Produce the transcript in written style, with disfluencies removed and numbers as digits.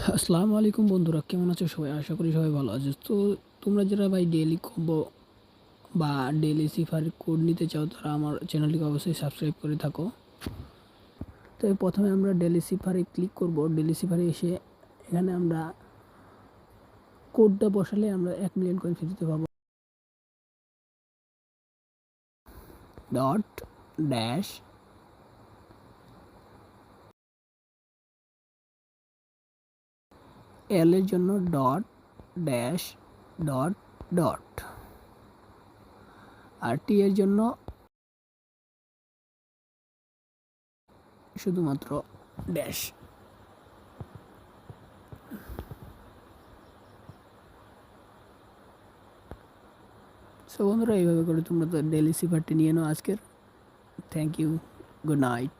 আসসালামু আলাইকুম বন্ধুরা, কেমন আছো সবাই? আশা করি সবাই ভালো আছো। তো তোমরা যারা ভাই ডেইলি কম্বো বা ডেইলি সিফার কোড নিতে চাও তারা আমার চ্যানেলটিকে অবশ্যই সাবস্ক্রাইব করে থাকো। তো প্রথমে আমরা ডেইলি সিফারে ক্লিক করব। ডেইলি সিফারে এসে এখানে আমরা কোডটা বসালে আমরা 1 মিলিয়ন কয়েন ফ্রিতে পাবো। ডট ড্যাশ এল এর জন্য ডট ড্যাশ ডট ডট, আর টি এর জন্য শুধুমাত্র ড্যাশ। সো বন্ধুরা, এইভাবে করে তোমরা তো ডেইলি সিফারটি নিয়ে নাও আজকের। Thank you, good night.